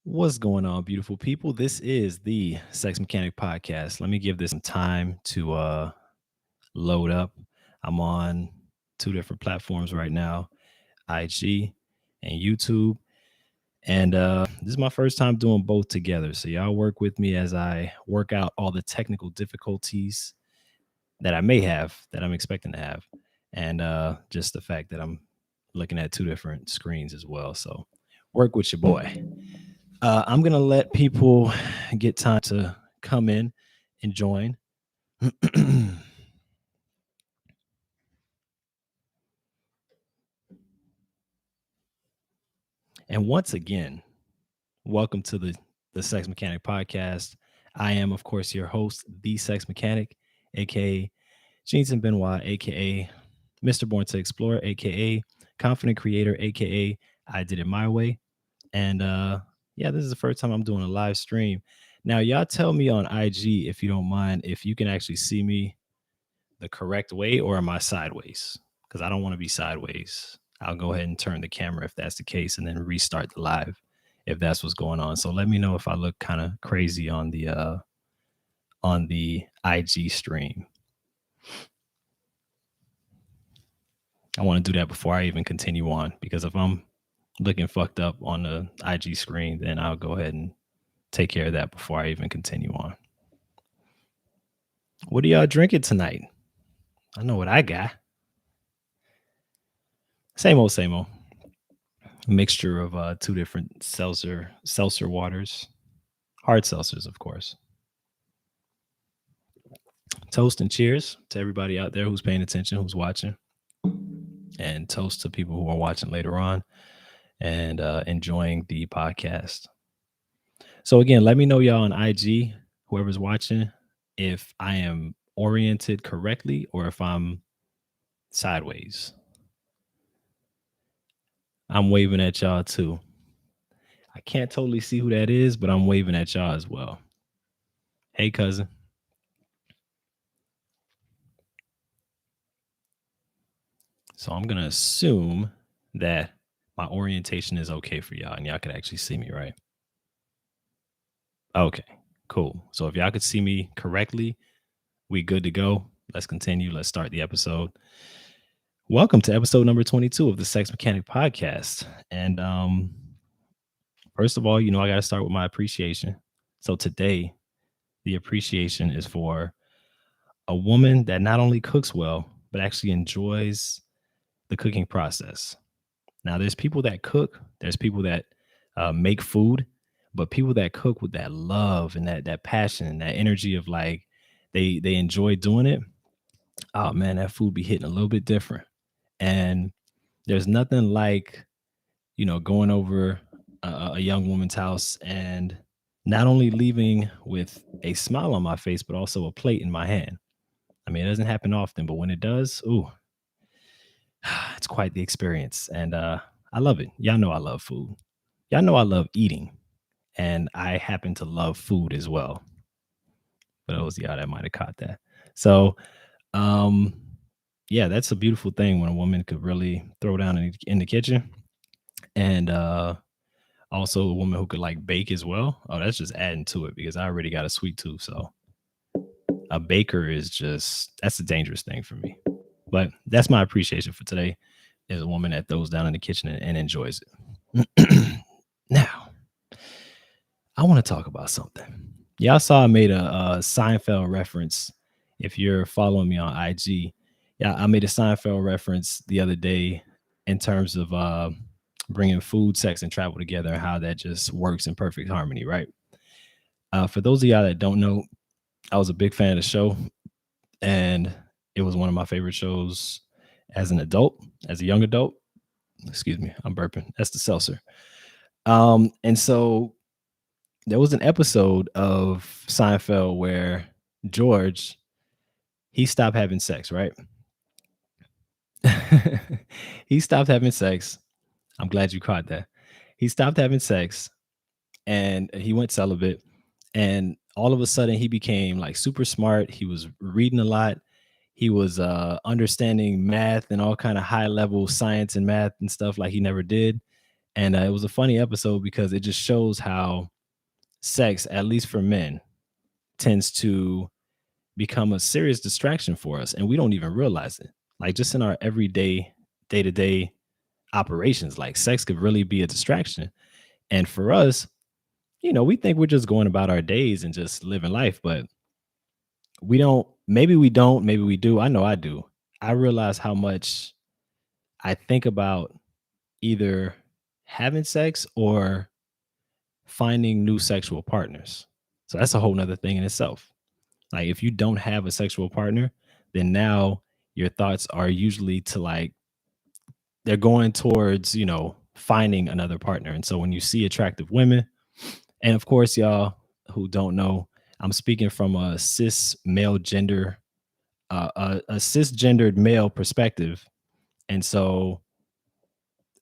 What's going on, beautiful people? This is the Sex Mechanic Podcast. Let me give this some time to load up. I'm on two different platforms right now, IG and YouTube. And this is my first time doing both together. So y'all work with me as I work out all the technical difficulties that I may have, that I'm expecting to have. And just the fact that I'm looking at two different screens as well. So work with your boy. I'm gonna let people get time to come in and join. And once again, welcome to the Sex Mechanic Podcast. I am, of course, your host, the Sex Mechanic, aka Jeanson Benoit, aka Mr. Born to Explore, aka Confident Creator, aka I Did It My Way. And yeah, this is the first time I'm doing a live stream. Now, y'all tell me on IG if you don't mind if you can actually see me the correct way, or am I sideways? Because I don't want to be sideways. I'll go ahead and turn the camera if that's the case, and then restart the live if that's what's going on. So let me know if I look kind of crazy on the IG stream. I want to do that before I even continue on, because if I'm looking fucked up on the IG screen, then I'll go ahead and take care of that before I even continue on. What are y'all drinking tonight? I know what I got. Same old, same old. Mixture of two different seltzer waters, hard seltzers, of course. Toast and cheers to everybody out there who's paying attention, who's watching, and toast to people who are watching later on and enjoying the podcast. So again, let me know, y'all, on IG, whoever's watching, if I am oriented correctly or if I'm sideways. I'm waving at y'all too. I can't totally see who that is, but I'm waving at y'all as well. Hey, cousin. So I'm going to assume that my orientation is okay for y'all and y'all can actually see me, right? Okay, cool. So if y'all could see me correctly, we good to go. Let's continue. Let's start the episode. Welcome to episode number 22 of the Sex Mechanic Podcast. And first of all, I got to start with my appreciation. So today, the appreciation is for a woman that not only cooks well, but actually enjoys the cooking process. Now, there's people that cook, there's people that make food, but people that cook with that love and that passion, that energy of like they enjoy doing it. Oh man, that food be hitting a little bit different. And there's nothing like going over a young woman's house and not only leaving with a smile on my face, but also a plate in my hand. I mean, it doesn't happen often, but when it does, ooh, it's quite the experience. And I love it. Y'all know I love food. Y'all know I love eating. And I happen to love food as well. For those of y'all that might have caught that. So, yeah, that's a beautiful thing when a woman could really throw down in the kitchen. And also a woman who could like bake as well. Oh, that's just adding to it because I already got a sweet tooth. So a baker that's a dangerous thing for me. But that's my appreciation for today, is a woman that throws down in the kitchen and enjoys it. Now, I want to talk about something. Y'all saw I made a Seinfeld reference. If you're following me on IG, yeah, I made a Seinfeld reference the other day in terms of bringing food, sex, and travel together, and how that just works in perfect harmony, right? For those of y'all that don't know, I was a big fan of the show, and it was one of my favorite shows as an adult, as a young adult. Excuse me, I'm burping. That's the seltzer. And so there was an episode of Seinfeld where George, he stopped having sex, right? He stopped having sex. I'm glad you caught that. He stopped having sex and he went celibate. And all of a sudden he became like super smart. He was reading a lot. He was understanding math and all kind of high level science and math and stuff like he never did. And it was a funny episode because it just shows how sex, at least for men, tends to become a serious distraction for us, and we don't even realize it. Like just in our everyday, day to day operations, like sex could really be a distraction. And for us, we think we're just going about our days and just living life, but we don't, maybe we do. I know I do. I realize how much I think about either having sex or finding new sexual partners. So that's a whole nother thing in itself. Like if you don't have a sexual partner, then now your thoughts are usually to like they're going towards, finding another partner. And so when you see attractive women, and of course, y'all who don't know, I'm speaking from a a cisgendered male perspective. And so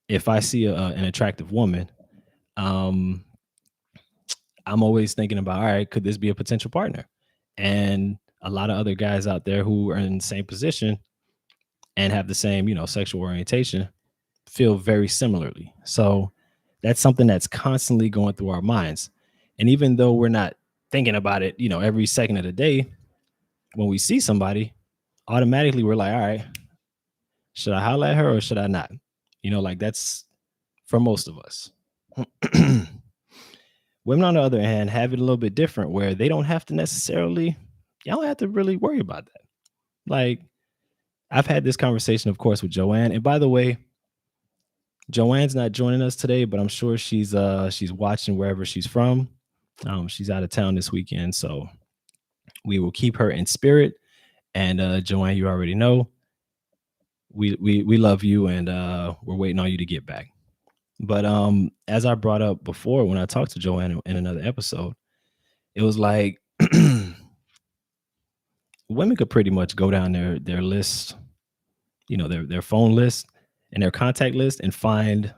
if I see an attractive woman, um, I'm always thinking about, all right, could this be a potential partner? And a lot of other guys out there who are in the same position and have the same, sexual orientation feel very similarly. So that's something that's constantly going through our minds. And even though we're not thinking about it, every second of the day, when we see somebody, automatically we're like, all right, should I holler at her or should I not? Like that's for most of us. Women, on the other hand, have it a little bit different where they don't have to necessarily, y'all don't have to really worry about that. Like, I've had this conversation, of course, with Joanne. And by the way, Joanne's not joining us today, but I'm sure she's watching wherever she's from. She's out of town this weekend, so we will keep her in spirit. And Joanne, you already know we love you, and we're waiting on you to get back. But as I brought up before, when I talked to Joanne in another episode, it was like women could pretty much go down their list, their phone list and their contact list, and find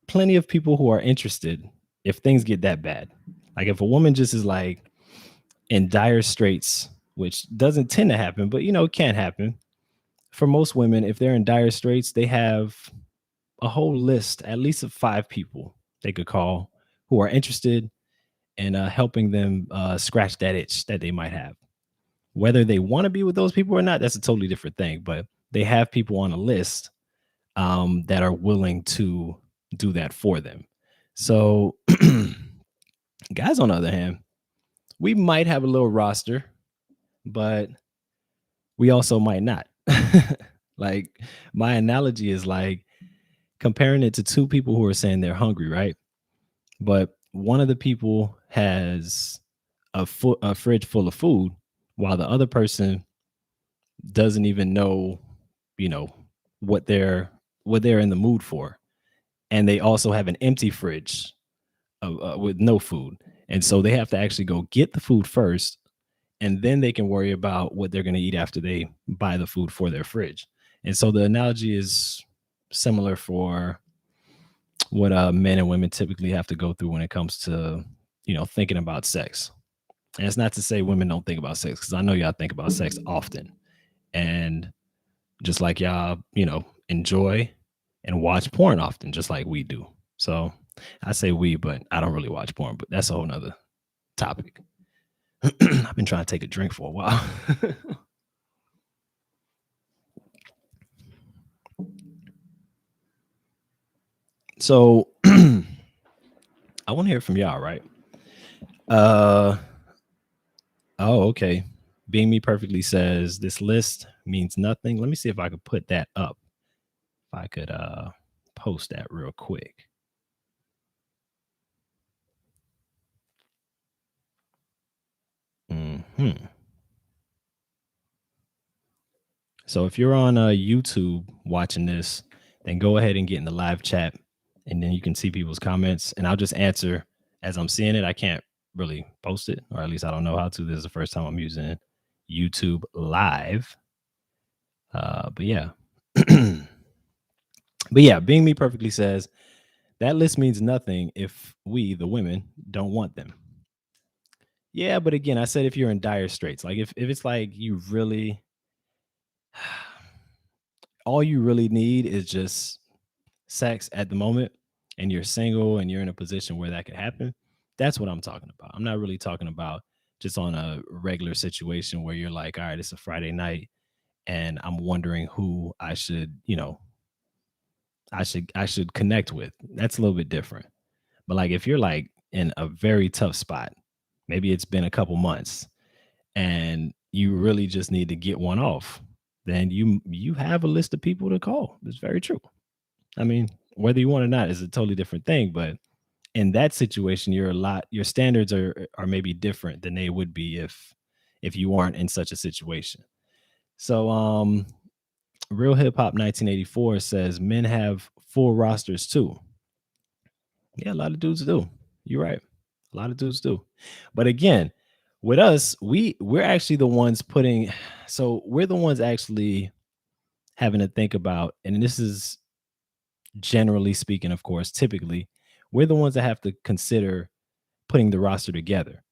plenty of people who are interested if things get that bad. Like if a woman just is like in dire straits, which doesn't tend to happen, but it can happen. For most women, if they're in dire straits, they have a whole list, at least of 5 people they could call who are interested in helping them scratch that itch that they might have. Whether they want to be with those people or not, that's a totally different thing. But they have people on a list that are willing to do that for them. So, guys, on the other hand, we might have a little roster, but we also might not. Like, my analogy is like comparing it to 2 people who are saying they're hungry, right? But one of the people has a fridge full of food, while the other person doesn't even know, you know, what they're in the mood for, and they also have an empty fridge with no food, and so they have to actually go get the food first, and then they can worry about what they're going to eat after they buy the food for their fridge. And so the analogy is similar for what men and women typically have to go through when it comes to thinking about sex. And it's not to say women don't think about sex, because I know y'all think about sex often, and just like y'all enjoy and watch porn often, just like we do. So I say we, but I don't really watch porn, but that's a whole nother topic. I've been trying to take a drink for a while. So I want to hear from y'all, right? uh oh, okay. Being Me Perfectly says this list means nothing. Let me see if I could put that up. If I could post that real quick. Hmm. So if you're on YouTube watching this, then go ahead and get in the live chat, and then you can see people's comments. And I'll just answer as I'm seeing it. I can't really post it, or at least I don't know how to. This is the first time I'm using YouTube Live. But yeah. But yeah, Being Me Perfectly says that list means nothing if we, the women, don't want them. Yeah, but again, I said if you're in dire straits, like if it's like you really all you really need is just sex at the moment and you're single and you're in a position where that could happen, that's what I'm talking about. I'm not really talking about just on a regular situation where you're like, all right, it's a Friday night and I'm wondering who I should, I should connect with. That's a little bit different. But like if you're like in a very tough spot, maybe it's been a couple months and you really just need to get one off, then you have a list of people to call. It's very true. I mean, whether you want or not is a totally different thing, but in that situation, your standards are maybe different than they would be if you weren't in such a situation. So Real Hip Hop 1984 says men have full rosters too. Yeah, a lot of dudes do. You're right. A lot of dudes do. But again, with us, we're actually the ones putting so we're the ones actually having to think about, and this is generally speaking, of course, typically, we're the ones that have to consider putting the roster together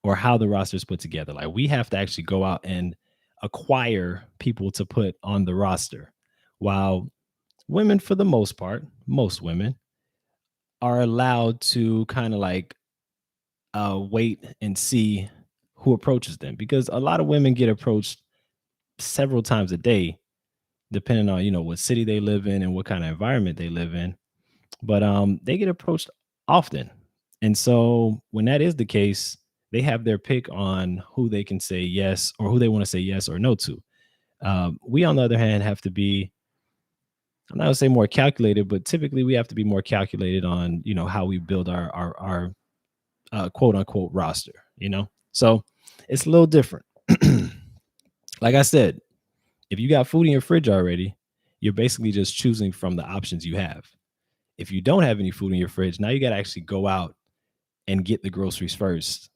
or how the roster is put together. Like we have to actually go out and acquire people to put on the roster. While women, for the most part, most women are allowed to kind of like wait and see who approaches them because a lot of women get approached several times a day, depending on what city they live in and what kind of environment they live in. But they get approached often, and so when that is the case, they have their pick on who they can say yes or who they want to say yes or no to. We, on the other hand, have to be, I'm not gonna say more calculated, but typically we have to be more calculated on how we build our quote unquote roster. So it's a little different. Like I said, if you got food in your fridge already, you're basically just choosing from the options you have. If you don't have any food in your fridge, now you got to actually go out and get the groceries first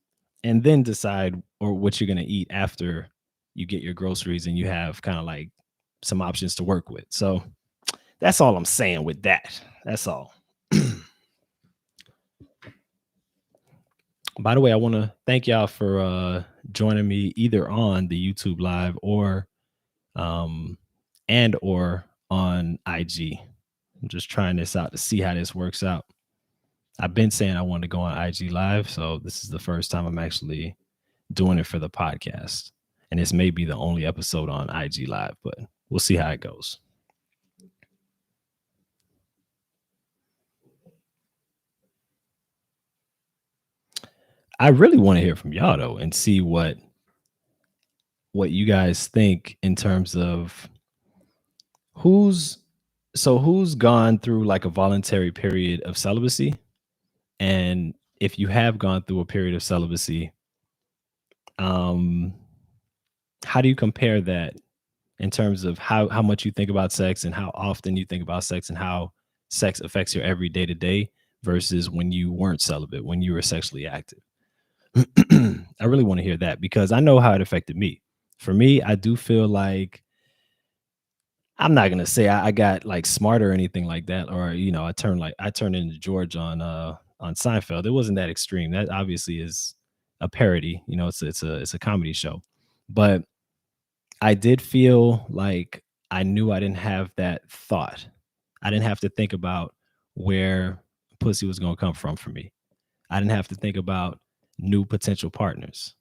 and then decide or what you're going to eat after you get your groceries and you have kind of like some options to work with. So that's all I'm saying with that. That's all. By the way, I want to thank y'all for joining me either on the YouTube live or um or on IG. I'm just trying this out to see how this works out. I've been saying I wanted to go on IG live, so this is the first time I'm actually doing it for the podcast. And this may be the only episode on IG live, but we'll see how it goes. I really want to hear from y'all though and see what you guys think in terms of who's who's gone through like a voluntary period of celibacy, and if you have gone through a period of celibacy, um how do you compare that in terms of how much you think about sex and how often you think about sex and how sex affects your every day to day versus when you weren't celibate, when you were sexually active? I really want to hear that because I know how it affected me. For me, I do feel like I'm not gonna say I got like smart or anything like that, or I turned into George on Seinfeld. It wasn't that extreme. That obviously is a parody. It's a comedy show, but I did feel like I knew I didn't have that thought. I didn't have to think about where pussy was gonna come from for me. I didn't have to think about new potential partners.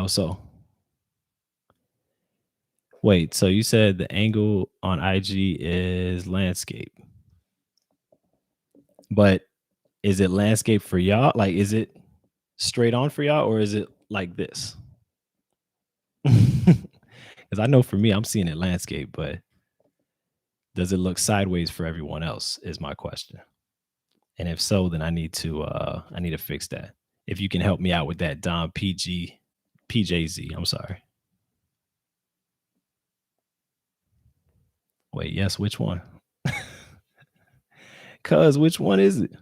So wait, so you said the angle on IG is landscape, but is it landscape for y'all? Like, is it straight on for y'all, or is it like this? Because I know for me, I'm seeing it landscape, but does it look sideways for everyone else? Is my question. And if so, then I need to fix that. If you can help me out with that, Don PJZ. I'm sorry. Wait, yes, which one? Cuz which one is it?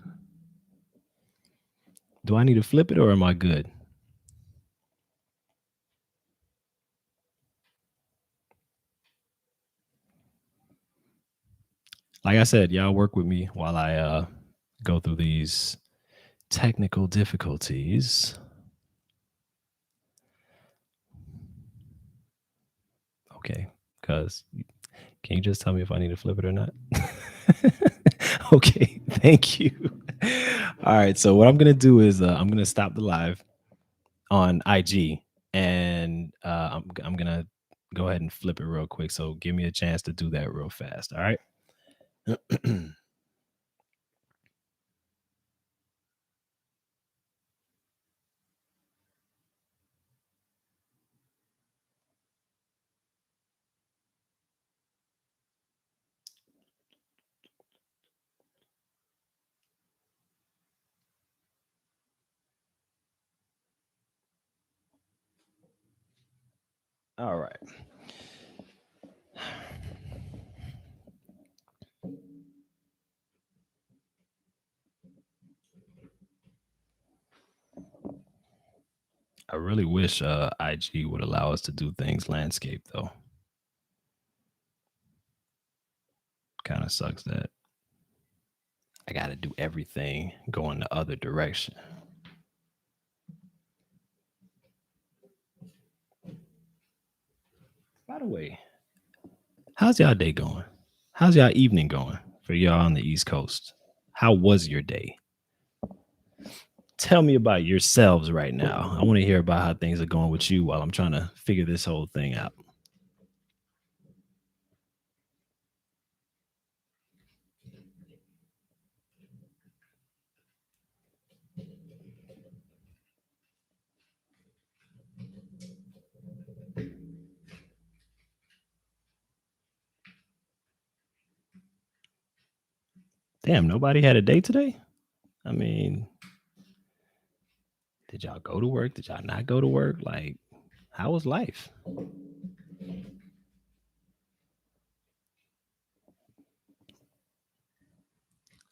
Do I need to flip it or am I good? Like I said, y'all work with me while I go through these technical difficulties. Okay, cuz can you just tell me if I need to flip it or not? Okay, thank you. All right, so what I'm gonna do is I'm gonna stop the live on IG, and I'm gonna go ahead and flip it real quick. So give me a chance to do that real fast. All right. All right. I really wish IG would allow us to do things landscape though. Kind of sucks that I got to do everything going the other direction. By the way, how's y'all day going? How's y'all evening going for y'all on the East Coast? How was your day? Tell me about yourselves right now. I want to hear about how things are going with you while I'm trying to figure this whole thing out. Damn, nobody had a day today? I mean, did y'all go to work? Did y'all not go to work? Like, how was life?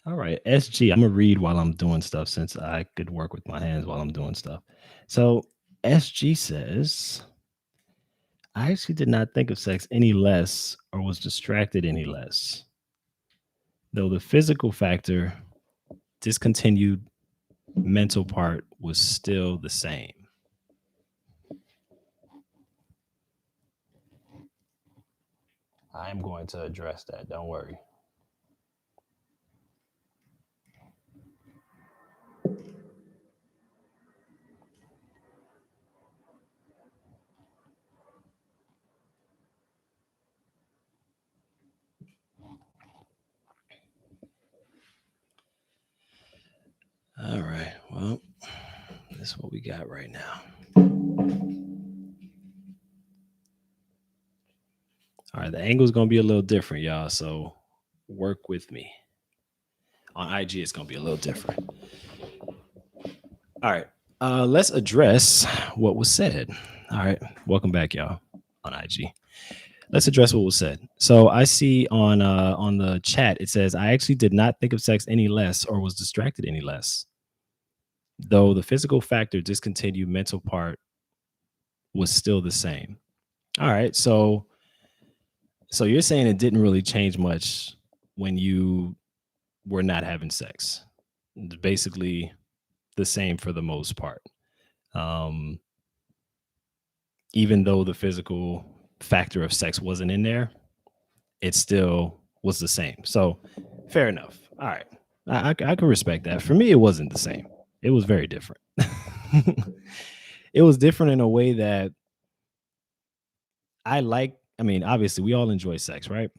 All right, SG. I'm gonna read while I'm doing stuff since I could work with my hands while I'm doing stuff. So SG says, I actually did not think of sex any less or was distracted any less, though the physical factor, discontinued mental part was still the same. I'm going to address that. Don't worry. All right. Well, this is what we got right now. All right. The angle's going to be a little different, y'all. So work with me. On IG, it's going to be a little different. All right. Let's address what was said. All right. Welcome back, y'all, on IG. Let's address what was said. So I see on the chat it says I actually did not think of sex any less or was distracted any less, though the physical factor discontinued mental part was still the same. All right, so you're saying it didn't really change much when you were not having sex. It's basically the same for the most part. Um, Even though the physical factor of sex wasn't in there, it still was the same. So fair enough. All right. I can respect that. For me, it wasn't the same. It was very different. It was different in a way that I mean, obviously, we all enjoy sex, right?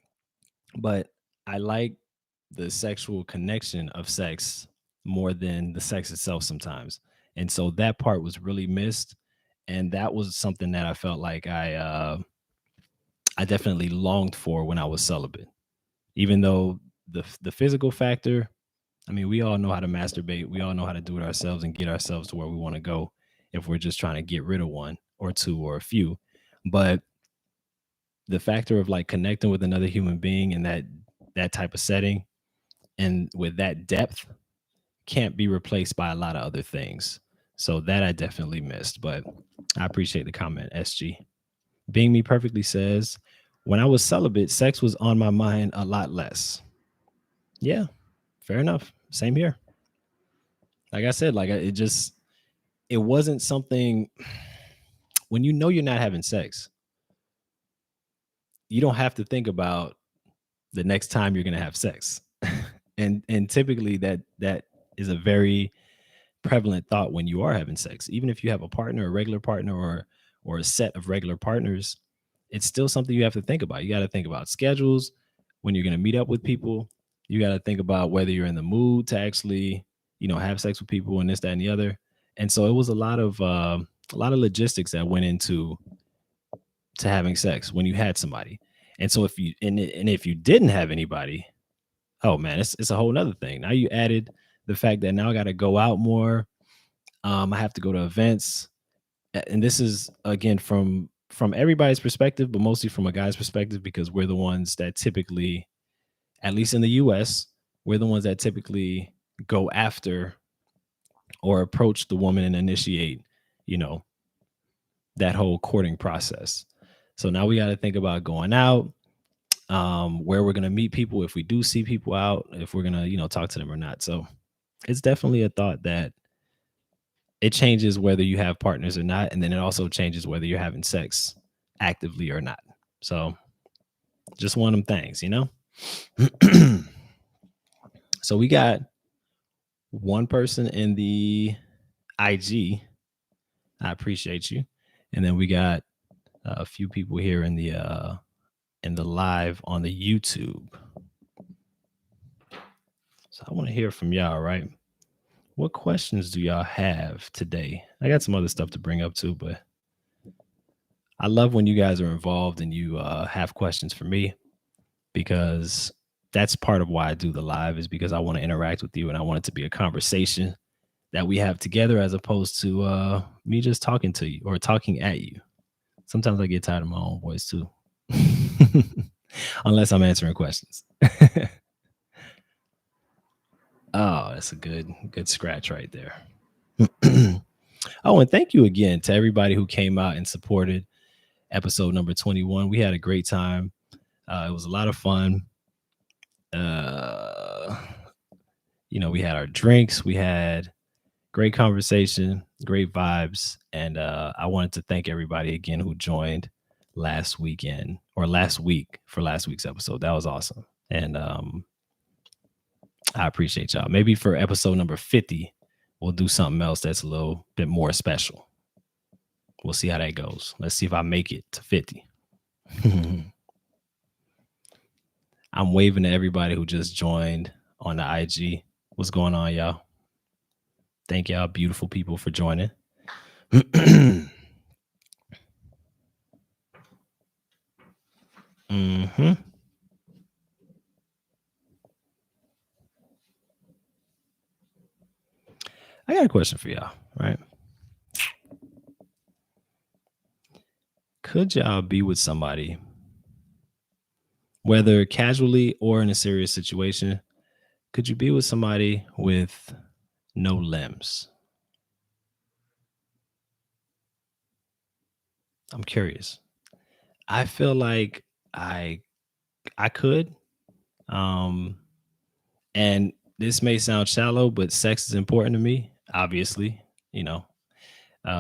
But I like the sexual connection of sex more than the sex itself sometimes. And so that part was really missed. And that was something that I felt like I definitely longed for when I was celibate. Even though the physical factor, I mean, we all know how to masturbate. We all know how to do it ourselves and get ourselves to where we want to go if we're just trying to get rid of one or two or a few. But the factor of like connecting with another human being in that type of setting and with that depth can't be replaced by a lot of other things. So that I definitely missed, but I appreciate the comment, SG. Being Me Perfectly says, when I was celibate, sex was on my mind a lot less. Yeah, fair enough. Same here. Like I said, it wasn't something when you know you're not having sex, you don't have to think about the next time you're gonna have sex. And typically that is a very prevalent thought when you are having sex. Even if you have a partner, a regular partner, or a set of regular partners, it's still something you have to think about. You got to think about schedules when you're going to meet up with people. You got to think about whether you're in the mood to actually, have sex with people and this, that, and the other. And so it was a lot of logistics that went into to having sex when you had somebody. And so and if you didn't have anybody, oh man, it's a whole nother thing. Now you added the fact that now I got to go out more. I have to go to events, and this is again from everybody's perspective, but mostly from a guy's perspective because we're the ones that typically, at least in the U.S., we're the ones that typically go after or approach the woman and initiate, you know, that whole courting process. So now we got to think about going out, where we're gonna meet people if we do see people out, if we're gonna, talk to them or not. So it's definitely a thought that it changes whether you have partners or not, and then it also changes whether you're having sex actively or not. So just one of them things. So we got one person in the IG. I appreciate you. And then we got a few people here in the live on the YouTube. So I want to hear from y'all, right? What questions do y'all have today? I got some other stuff to bring up too, but I love when you guys are involved and you have questions for me because that's part of why I do the live is because I want to interact with you and I want it to be a conversation that we have together as opposed to me just talking to you or talking at you. Sometimes I get tired of my own voice too, unless I'm answering questions. Oh, that's a good scratch right there. Oh, and thank you again to everybody who came out and supported episode number 21. We had a great time. It was a lot of fun. Uh, we had our drinks, we had great conversation, great vibes, and I wanted to thank everybody again who joined last weekend or last week for last week's episode. That was awesome, and I appreciate y'all. Maybe for episode number 50, we'll do something else that's a little bit more special. We'll see how that goes. Let's see if I make it to 50. I'm waving to everybody who just joined on the IG. What's going on, y'all? Thank y'all, beautiful people, for joining. Mm-hmm. I got a question for y'all, right? Could y'all be with somebody, whether casually or in a serious situation? Could you be with somebody with no limbs? I'm curious. I feel like I I could. Um, and this may sound shallow, but sex is important to me. Obviously, you know,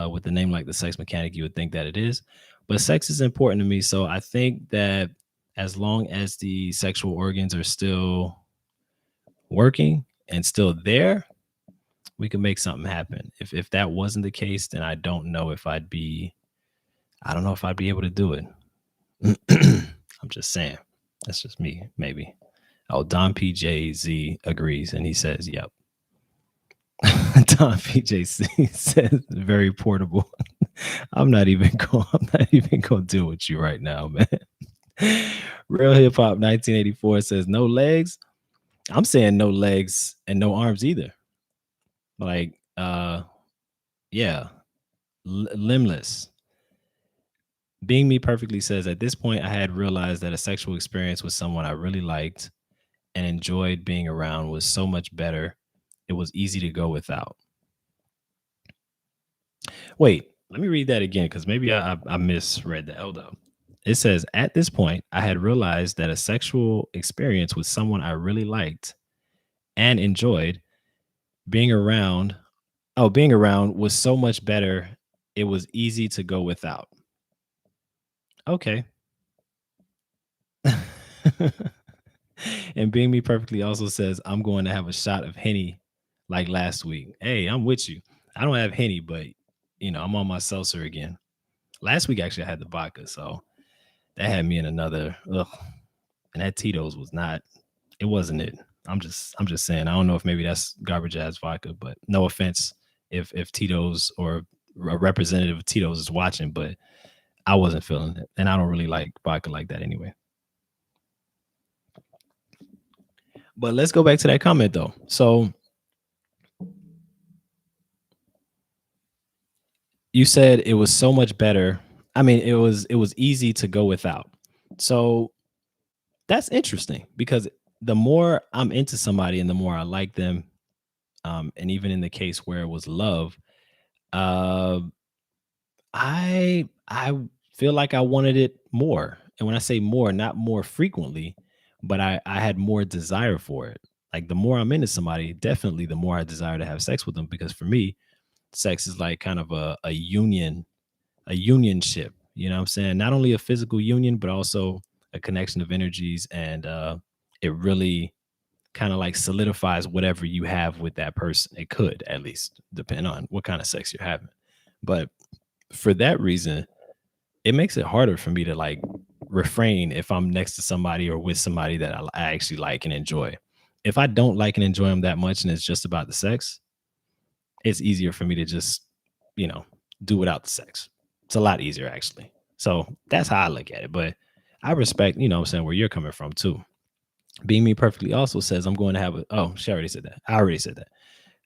with the name like the sex mechanic, you would think that it is, but sex is important to me. So I think that as long as the sexual organs are still working and still there, we can make something happen. If that wasn't the case, then I don't know if I don't know if I'd be able to do it. I'm just saying. That's just me, maybe. Oh, Don PJZ agrees and he says, yep. Don PJC says very portable. I'm not even gonna deal with you right now, man. Real hip hop 1984 says no legs. I'm saying no legs and no arms either. Like yeah, limbless. Being Me Perfectly says at this point I had realized that a sexual experience with someone I really liked and enjoyed being around was so much better. It was easy to go without. Wait, let me read that again because maybe I misread that. Hold up. It says, at this point, I had realized that a sexual experience with someone I really liked and enjoyed being around, being around was so much better. It was easy to go without. Okay. And Being Me Perfectly also says, I'm going to have a shot of Henny like last week. Hey, I'm with you. I don't have Henny, but I'm on my seltzer again. Last week actually I had the vodka, so that had me in another ugh. And that Tito's was not, it wasn't it. I'm just saying, I don't know if maybe that's garbage ass vodka, but no offense if Tito's or a representative of Tito's is watching, but I wasn't feeling it. And I don't really like vodka like that anyway. But let's go back to that comment though. So you said it was so much better. I mean, it was easy to go without. So that's interesting because the more I'm into somebody and the more I like them, and even in the case where it was love, uh, I feel like I wanted it more. And when I say more, not more frequently, but I had more desire for it. Like the more I'm into somebody, definitely the more I desire to have sex with them because for me, sex is like kind of a unionship. You know what I'm saying? Not only a physical union, but also a connection of energies. And it really kind of like solidifies whatever you have with that person. It could at least depend on what kind of sex you're having. But for that reason, it makes it harder for me to like refrain if I'm next to somebody or with somebody that I actually like and enjoy. If I don't like and enjoy them that much and it's just about the sex, it's easier for me to just, you know, do without the sex. It's a lot easier actually. So that's how I look at it. But I respect, what I'm saying, where you're coming from too. Being Me Perfectly also says I'm going to have a she already said that. I already said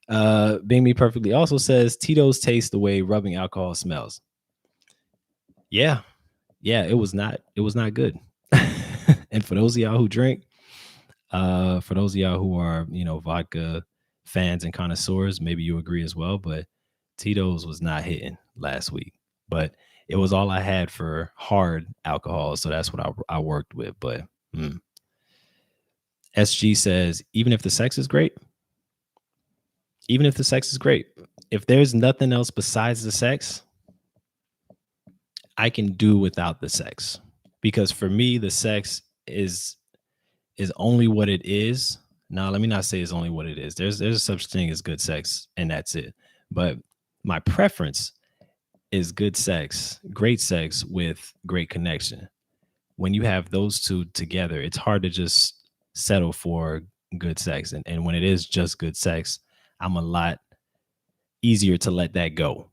that. Being Me Perfectly also says Tito's taste the way rubbing alcohol smells. Yeah. Yeah, it was not good. And for those of y'all who drink, for those of y'all who are, vodka fans and connoisseurs, maybe you agree as well. But Tito's was not hitting last week. But it was all I had for hard alcohol, so that's what I worked with. But SG says, even if the sex is great, if there's nothing else besides the sex, I can do without the sex. Because for me, the sex is only what it is. Now, let me not say it's only what it is. There's a such thing as good sex, and that's it. But my preference is good sex, great sex with great connection. When you have those two together, it's hard to just settle for good sex. And when it is just good sex, I'm a lot easier to let that go.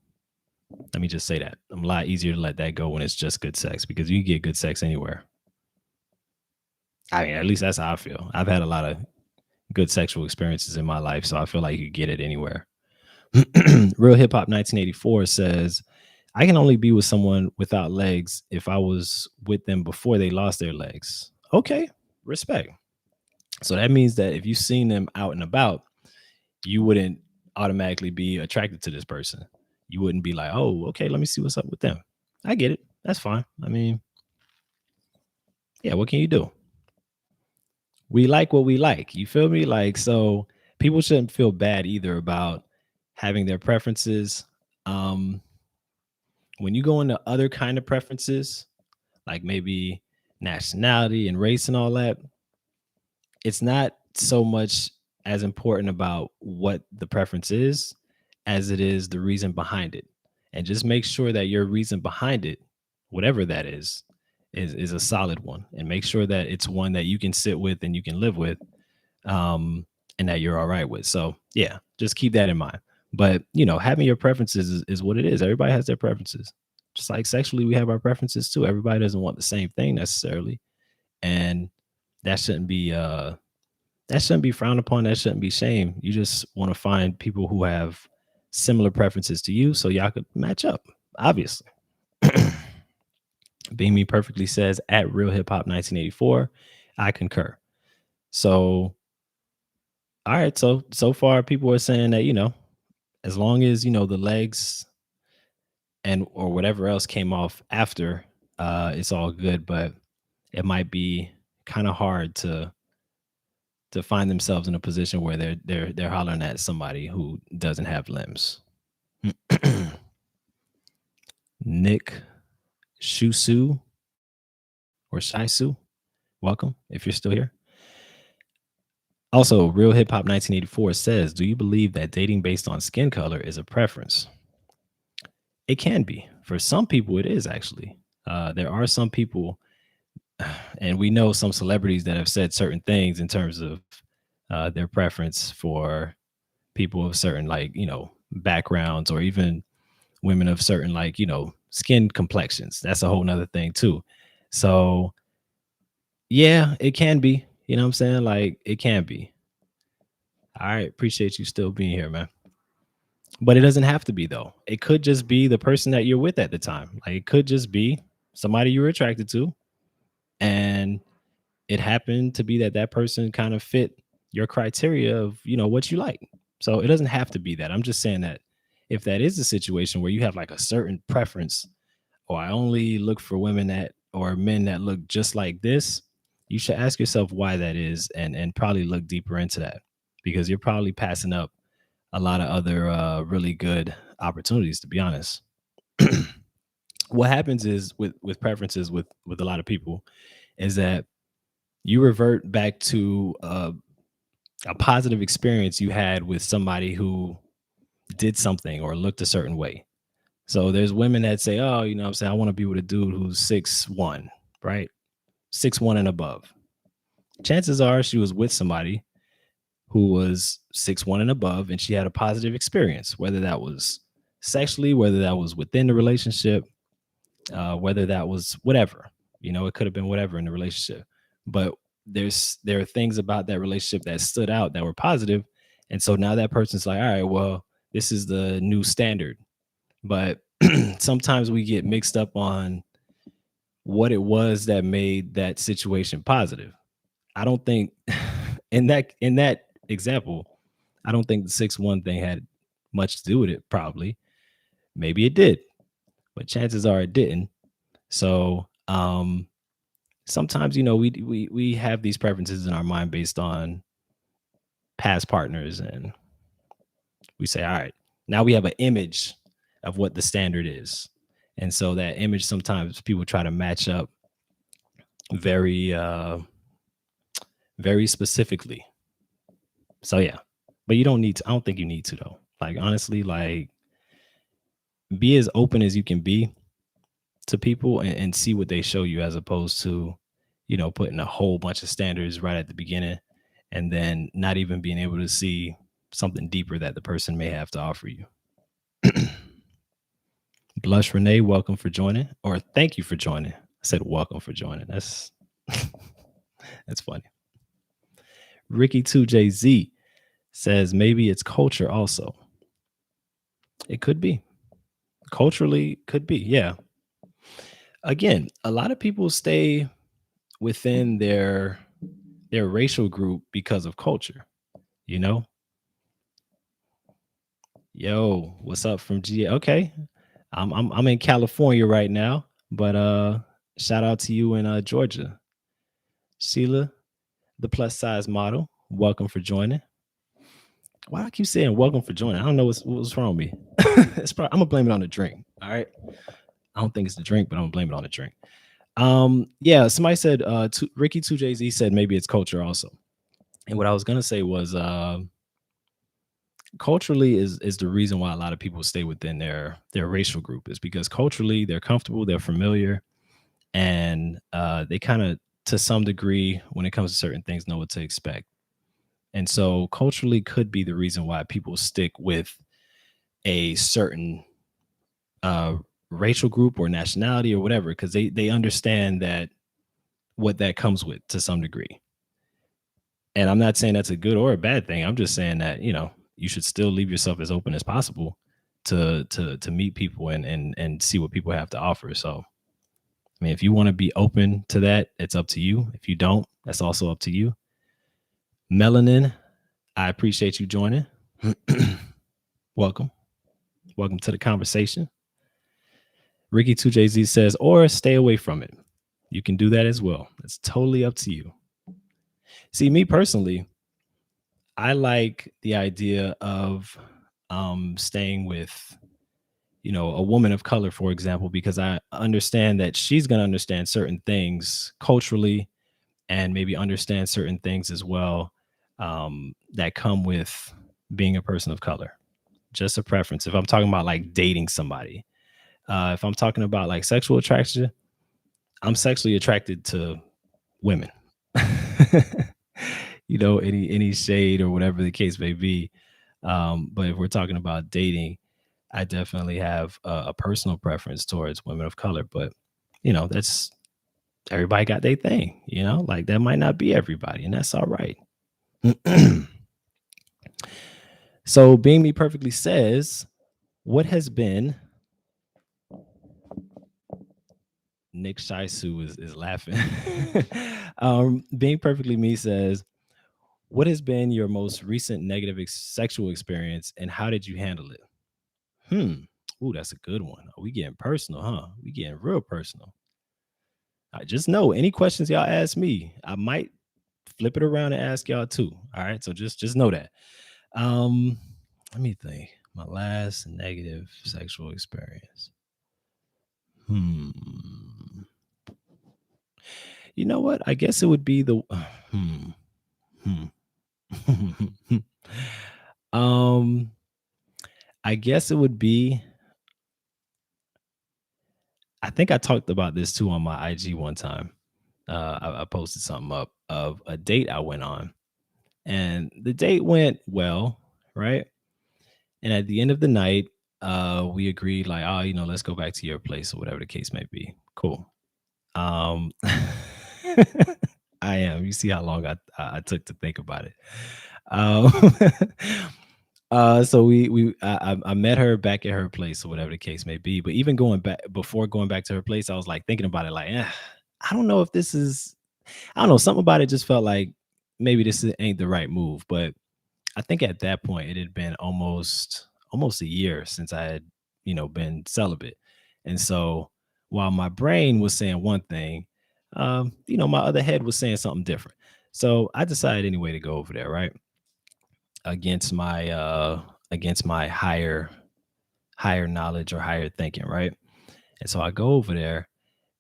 Let me just say that. I'm a lot easier to let that go when it's just good sex because you can get good sex anywhere. I mean, at least that's how I feel. I've had a lot of good sexual experiences in my life, so I feel like you get it anywhere. Real Hip Hop 1984 says, I can only be with someone without legs if I was with them before they lost their legs. Okay, respect. So that means that if you've seen them out and about, you wouldn't automatically be attracted to this person. You wouldn't be like, oh, okay, let me see what's up with them. I get it. That's fine. I mean, yeah, what can you do? We like what we like. You feel me? Like, so people shouldn't feel bad either about having their preferences. Um, when you go into other kind of preferences, like maybe nationality and race and all that, it's not so much as important about what the preference is as it is the reason behind it. And just make sure that your reason behind it, whatever that is a solid one. And make sure that it's one that you can sit with and you can live with, and that you're all right with. So yeah, just keep that in mind. But having your preferences is what it is. Everybody has their preferences. Just like sexually, we have our preferences too. Everybody doesn't want the same thing necessarily. And that shouldn't be frowned upon. That shouldn't be shame. You just want to find people who have similar preferences to you so y'all could match up, obviously. Being Me Perfectly says at Real Hip Hop 1984, I concur. So, all right. So far, people are saying that as long as the legs and or whatever else came off after, it's all good. But it might be kind of hard to find themselves in a position where they're hollering at somebody who doesn't have limbs. Nick Shusu or Shaisu, welcome if you're still here. Also, Real Hip Hop 1984 says, "Do you believe that dating based on skin color is a preference?" It can be. For some people, it is actually. There are some people, and we know some celebrities that have said certain things in terms of their preference for people of certain, like, backgrounds, or even women of certain, like, skin complexions. That's a whole nother thing too. So yeah, it can be. You know what I'm saying? Like, it can be. All right, appreciate you still being here, man. But it doesn't have to be though. It could just be the person that you're with at the time. Like, it could just be somebody you were attracted to, and it happened to be that that person kind of fit your criteria of, what you like. So it doesn't have to be that. I'm just saying that if that is the situation where you have like a certain preference, or I only look for women that, or men that look just like this, you should ask yourself why that is, and probably look deeper into that, because you're probably passing up a lot of other really good opportunities, to be honest. What happens is with preferences with a lot of people is that you revert back to a positive experience you had with somebody who did something or looked a certain way. So there's women that say, "Oh, you know what I'm saying, I want to be with a dude who's 6'1", right? 6'1" and above." Chances are she was with somebody who was 6'1" and above, and she had a positive experience, whether that was sexually, whether that was within the relationship, whether that was whatever. It could have been whatever in the relationship. But there are things about that relationship that stood out that were positive, and so now that person's like, all right, well, this is the new standard. But sometimes we get mixed up on what it was that made that situation positive. I don't think in that example, I don't think the 6'1" thing had much to do with it. Probably, maybe it did, but chances are it didn't. So sometimes, we have these preferences in our mind based on past partners, and we say, all right, now we have an image of what the standard is, and so that image, sometimes people try to match up very very specifically. So yeah, but you don't need to. I don't think you need to though. Like, honestly, like, be as open as you can be to people, and see what they show you, as opposed to, putting a whole bunch of standards right at the beginning, and then not even being able to see something deeper that the person may have to offer you. Blush Renee, welcome for joining, or thank you for joining. I said welcome for joining. That's that's funny. Ricky 2JZ says maybe it's culture also. It could be. Culturally, could be. Yeah. Again, a lot of people stay within their racial group because of culture, you know? Yo, what's up from GA? Okay. I'm in California right now, but shout out to you in Georgia. Sheila, the plus size model. Welcome for joining. Why do I keep saying welcome for joining? I don't know what's wrong with me. I'm gonna blame it on the drink. All right. I don't think it's the drink, but I'm gonna blame it on the drink. Yeah, somebody said Ricky 2JZ said maybe it's culture also. And what I was gonna say was culturally is the reason why a lot of people stay within their racial group, is because culturally they're comfortable, they're familiar, and they kind of, to some degree, when it comes to certain things, know what to expect. And so culturally could be the reason why people stick with a certain uh racial group or nationality or whatever, because they understand that, what that comes with, to some degree. And I'm not saying that's a good or a bad thing. I'm just saying that, you should still leave yourself as open as possible to meet people, and see what people have to offer. So, I mean, if you want to be open to that, it's up to you. If you don't, that's also up to you. Melanin, I appreciate you joining. Welcome. Welcome to the conversation. Ricky 2JZ says, or stay away from it. You can do that as well. It's totally up to you. See, me personally, I like the idea of staying with, a woman of color, for example, because I understand that she's going to understand certain things culturally, and maybe understand certain things as well, that come with being a person of color. Just a preference. If I'm talking about like dating somebody, if I'm talking about like sexual attraction, I'm sexually attracted to women. Any shade or whatever the case may be. But if we're talking about dating, I definitely have a personal preference towards women of color. But that's everybody got their thing. Like that might not be everybody, and that's all right. So, being me perfectly says, what has been Nick Shaisu is laughing. Being perfectly me says, what has been your most recent negative sexual experience and how did you handle it? Hmm. Ooh, that's a good one. We getting personal, huh? We getting real personal. I just know any questions y'all ask me, I might flip it around and ask y'all too. All right. So just know that. Um, Let me think. My last negative sexual experience. Hmm. You know what? I guess it would be the hmm. Hmm. um, I guess it would be. I think I talked about this too on my IG one time. I posted something up of a date I went on, and the date went well, right? And at the end of the night, we agreed like, oh, let's go back to your place or whatever the case may be. Cool. Um, I am. You see how long I took to think about it. Um, so I met her back at her place or whatever the case may be. But even going back before going back to her place, I was like thinking about it, like, I don't know if this is. I don't know. Something about it just felt like maybe ain't the right move. But I think at that point it had been almost a year since I had been celibate, and so while my brain was saying one thing, my other head was saying something different. So I decided anyway to go over there, right? Against my higher knowledge or higher thinking, right? And so I go over there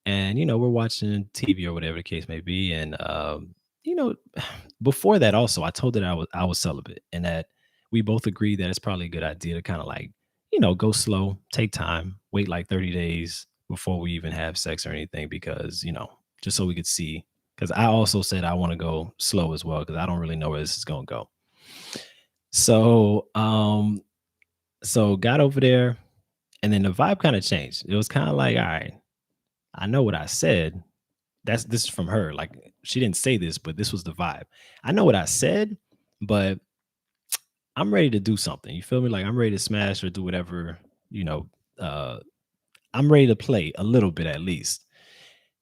and we're watching TV or whatever the case may be. And you know, before that also I told her that I was celibate and that we both agreed that it's probably a good idea to kind of like, go slow, take time, wait like 30 days before we even have sex or anything because, just so we could see. Because I also said I want to go slow as well because I don't really know where this is gonna go. So so got over there and then the vibe kind of changed. It was kind of like, all right, I know what I said. This is from her. Like she didn't say this, but this was the vibe. I know what I said, but I'm ready to do something. You feel me? Like I'm ready to smash or do whatever, you know, uh I'm ready to play a little bit at least.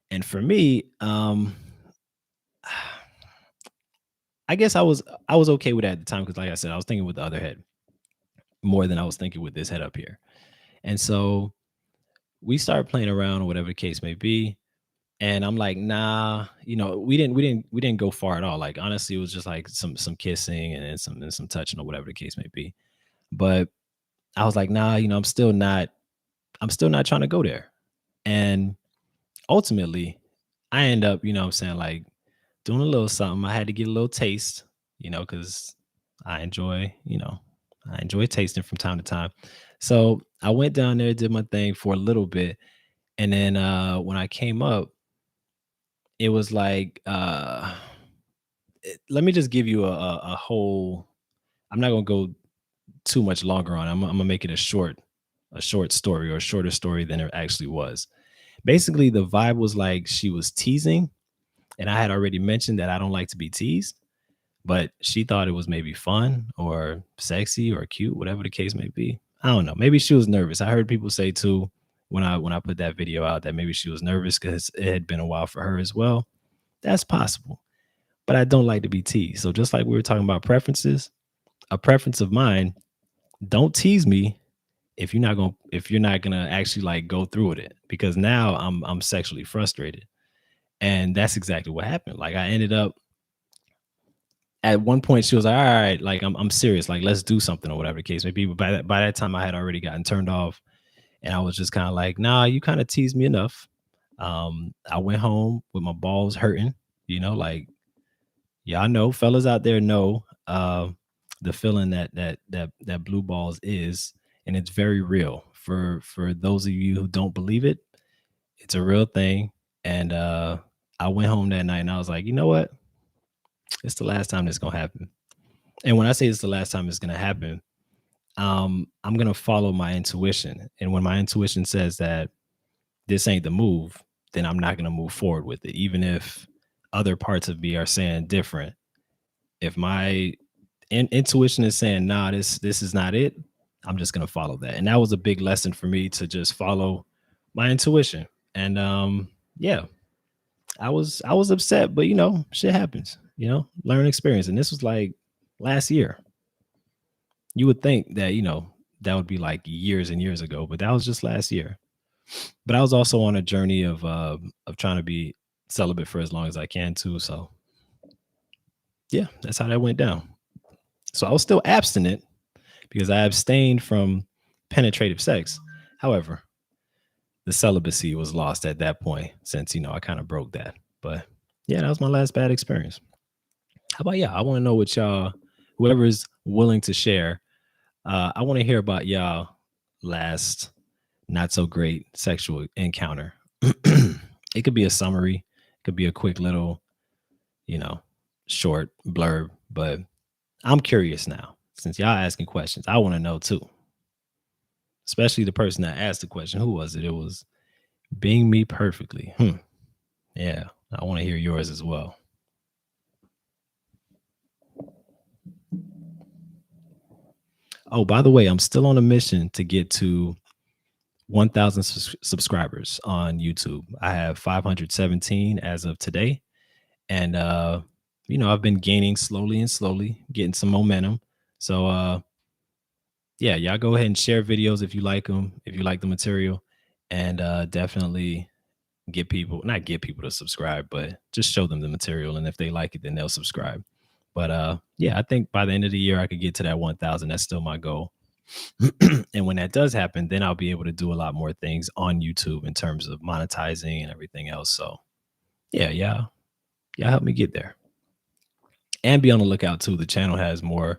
And for me, I guess I was okay with that at the time because like I said, I was thinking with the other head more than I was thinking with this head up here. And so we started playing around or whatever the case may be. And I'm like, nah, we didn't go far at all. Like honestly, it was just like some kissing and then some touching or whatever the case may be. But I was like, nah, I'm still not trying to go there. And ultimately, I end up, what I'm saying, like doing a little something. I had to get a little taste, because I enjoy, I enjoy tasting from time to time. So I went down there, did my thing for a little bit. And then when I came up, it was like let me just give you a whole. I'm not gonna go too much longer on. I'm gonna make it a short story or a shorter story than it actually was. Basically, the vibe was like she was teasing, and I had already mentioned that I don't like to be teased, but she thought it was maybe fun or sexy or cute, whatever the case may be. I don't know. Maybe she was nervous. I heard people say too when I put that video out that maybe she was nervous because it had been a while for her as well. That's possible. But I don't like to be teased. So just like we were talking about preferences, a preference of mine, don't tease me if you're not gonna actually like go through with it because now I'm sexually frustrated. And that's exactly what happened. Like I ended up at one point she was like, all right, like I'm serious, like let's do something or whatever the case may be. But by that time I had already gotten turned off and I was just kind of like, nah, you kind of teased me enough. I went home with my balls hurting, like y'all know, fellas out there know the feeling that blue balls is, and it's very real. For those of you who don't believe it, it's a real thing. And I went home that night and I was like, you know what? It's the last time this gonna happen. And when I say it's the last time it's gonna happen, I'm gonna follow my intuition. And when my intuition says that this ain't the move, then I'm not gonna move forward with it, even if other parts of me are saying different. If my intuition is saying, nah, this is not it, I'm just gonna follow that. And that was a big lesson for me to just follow my intuition. And yeah, I was upset, but shit happens, learn experience. And this was like last year. You would think that, that would be like years and years ago, but that was just last year. But I was also on a journey of trying to be celibate for as long as I can too. So yeah, that's how that went down. So I was still abstinent because I abstained from penetrative sex. However, the celibacy was lost at that point since I kind of broke that. But yeah, that was my last bad experience. How about y'all? I want to know what y'all, whoever is willing to share. I want to hear about y'all last not so great sexual encounter. It could be a summary, it could be a quick little, you know, short blurb, but I'm curious now. Since y'all asking questions, I want to know too. Especially the person that asked the question. Who was it? It was Being Me Perfectly. Yeah, I want to hear yours as well. Oh, by the way, I'm still on a mission to get to 1,000 subscribers on YouTube. I have 517 as of today. And, I've been gaining slowly and slowly, getting some momentum. So, yeah, y'all go ahead and share videos if you like them, if you like the material, and definitely not get people to subscribe, but just show them the material. And if they like it, then they'll subscribe. But yeah, I think by the end of the year, I could get to that 1,000. That's still my goal. And when that does happen, then I'll be able to do a lot more things on YouTube in terms of monetizing and everything else. So yeah, help me get there. And be on the lookout too. The channel has more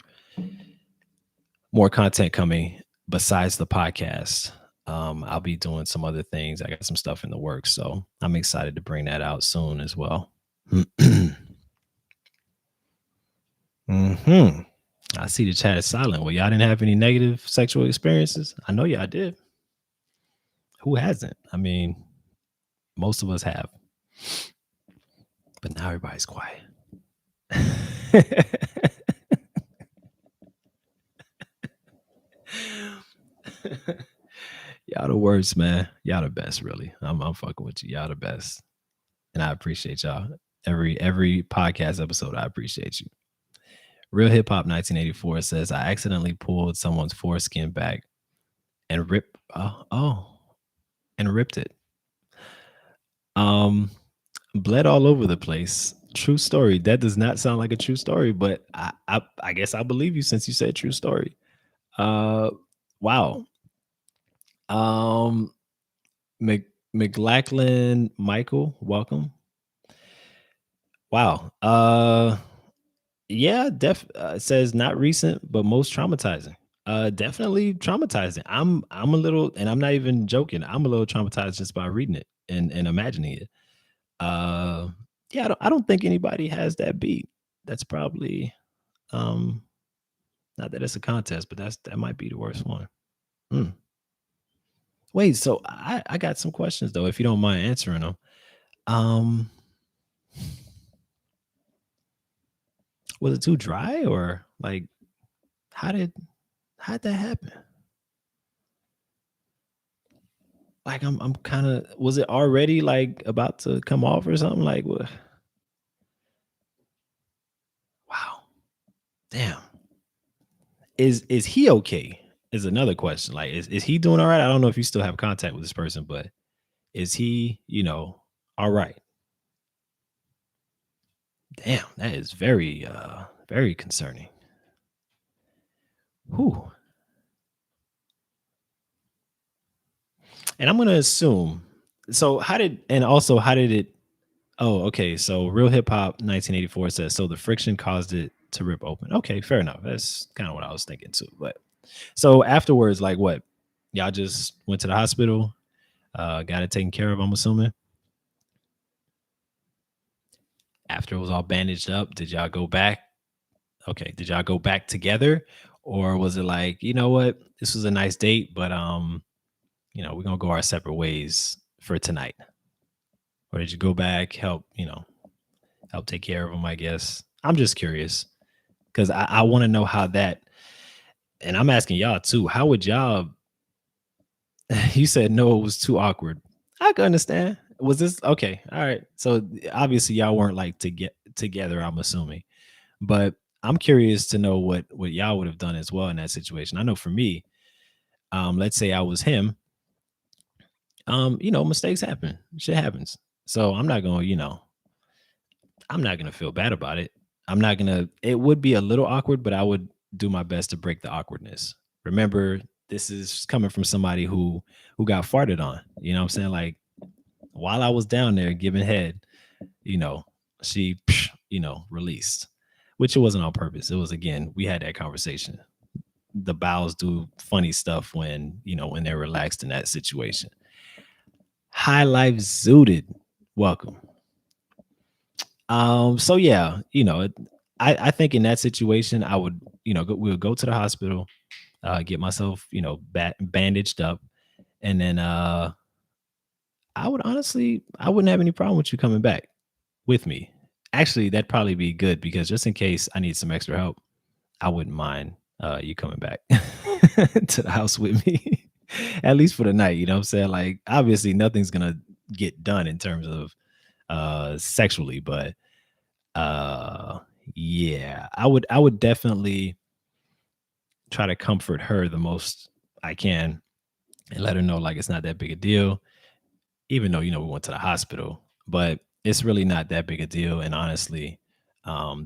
content coming besides the podcast. I'll be doing some other things. I got some stuff in the works, so I'm excited to bring that out soon as well. hmm I see the chat is silent. Well, y'all didn't have any negative sexual experiences. I know y'all did. Who hasn't? I mean, most of us have, but now everybody's quiet. Y'all the worst, man. Y'all the best, really. I'm fucking with you. Y'all the best, and I appreciate y'all. Every podcast episode, I appreciate you. Real Hip Hop 1984 says, I accidentally pulled someone's foreskin back and ripped it. Bled all over the place. True story. That does not sound like a true story, but I guess I believe you since you said true story. Wow. Um, McLachlan Michael, welcome. Wow. Yeah, it says not recent, but most traumatizing. Definitely traumatizing. I'm a little, and I'm not even joking. I'm a little traumatized just by reading it and imagining it. Uh, yeah, I don't think anybody has that beat. That's probably um not that it's a contest, but that might be the worst one. Hmm. Wait, so I got some questions though, if you don't mind answering them. Um, was it too dry or like how did how'd that happen? Like I'm kind of was it already like about to come off or something? Like what? Wow, damn. Is he okay? Is another question. Like is he doing all right? I don't know if you still have contact with this person, but is he, all right? Damn, that is very concerning. Whew. And I'm gonna assume. So how did it? Oh, okay. So Real Hip Hop 1984 says so the friction caused it to rip open. Okay, fair enough. That's kind of what I was thinking too. But so afterwards, like what? Y'all just went to the hospital, got it taken care of, I'm assuming. After it was all bandaged up, did y'all go back? Okay, did y'all go back together? Or was it like, you know what, this was a nice date, but we're gonna go our separate ways for tonight? Or did you go back, help take care of them, I guess? I'm just curious because I want to know how that, and I'm asking y'all too, how would y'all, you said no, it was too awkward. I can understand. Was this okay? All right. So obviously y'all weren't like to get together, I'm assuming. But I'm curious to know what y'all would have done as well in that situation. I know for me, let's say I was him, mistakes happen. Shit happens. So I'm not gonna feel bad about it. I'm not gonna It would be a little awkward, but I would do my best to break the awkwardness. Remember, this is coming from somebody who got farted on. You know what I'm saying? Like while I was down there giving head, you know, she released. Which it wasn't on purpose. It was, again, we had that conversation. The bowels do funny stuff when they're relaxed in that situation. High Life Zooted. Welcome. So yeah, I think in that situation, I would, we would go to the hospital, get myself, bandaged up, and then I wouldn't have any problem with you coming back with me. Actually, that'd probably be good because just in case I need some extra help, I wouldn't mind you coming back to the house with me, at least for the night. You know what I'm saying? Like, obviously, nothing's gonna get done in terms of sexually, but uh, yeah, I would definitely try to comfort her the most I can and let her know like it's not that big a deal, even though we went to the hospital, but it's really not that big a deal. And honestly,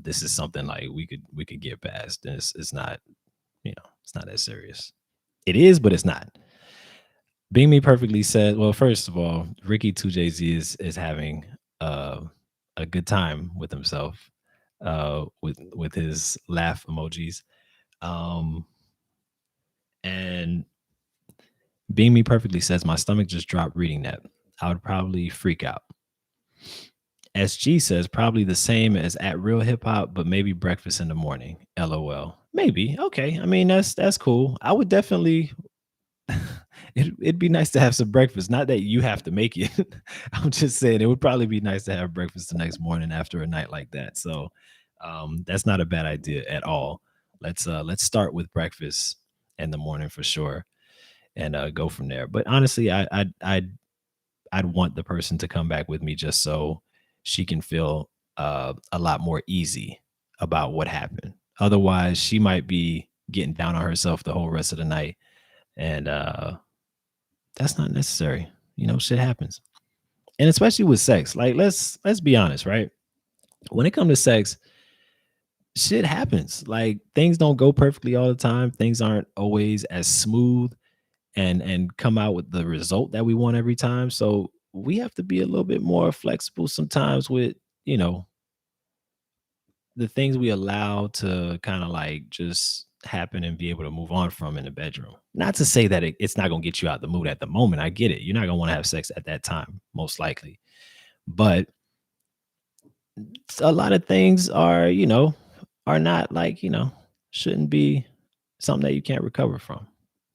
this is something like we could get past. And it's not that serious. It is, but it's not. Being Me Perfectly said, well, first of all, Ricky 2JZ is having uh, a good time with himself, with his laugh emojis. Um, and Being Me Perfectly says, my stomach just dropped reading that. I would probably freak out. SG says, probably the same as at Real Hip Hop, but maybe breakfast in the morning. LOL. Maybe. Okay. I mean, that's cool. I would definitely it'd be nice to have some breakfast. Not that you have to make it. I'm just saying it would probably be nice to have breakfast the next morning after a night like that. So that's not a bad idea at all. Let's start with breakfast in the morning for sure, and go from there. But honestly, I'd want the person to come back with me just so she can feel a lot more easy about what happened. Otherwise, she might be getting down on herself the whole rest of the night, and that's not necessary. Shit happens, and especially with sex. Like let's be honest, right? When it comes to sex, shit happens. Like things don't go perfectly all the time. Things aren't always as smooth and come out with the result that we want every time. So we have to be a little bit more flexible sometimes with, you know, the things we allow to kind of like just happen and be able to move on from in the bedroom. Not to say that it's not going to get you out the mood at the moment. I get it. You're not going to want to have sex at that time, most likely. But a lot of things are not like, shouldn't be something that you can't recover from.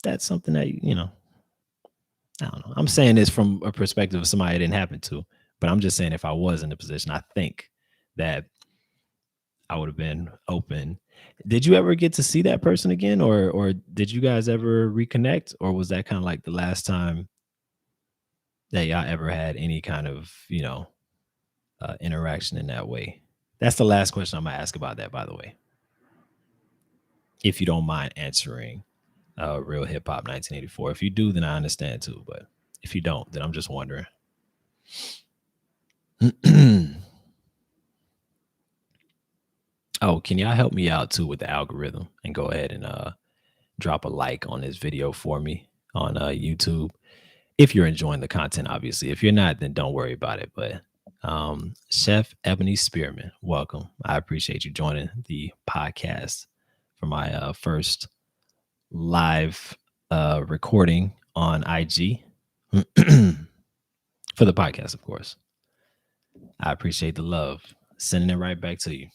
That's something that, I don't know. I'm saying this from a perspective of somebody it didn't happen to, but I'm just saying if I was in the position, I think that I would have been open. Did you ever get to see that person again, or did you guys ever reconnect, or was that kind of like the last time that y'all ever had any kind of interaction in that way? That's the last question I'm gonna ask about that, by the way. If you don't mind answering, Real Hip Hop 1984. If you do, then I understand too. But if you don't, then I'm just wondering. Oh, can y'all help me out too with the algorithm and go ahead and drop a like on this video for me on YouTube if you're enjoying the content. Obviously, if you're not, then don't worry about it. But Chef Ebony Spearman, welcome. I appreciate you joining the podcast for my first live recording on IG for the podcast, of course. I appreciate the love. Sending it right back to you.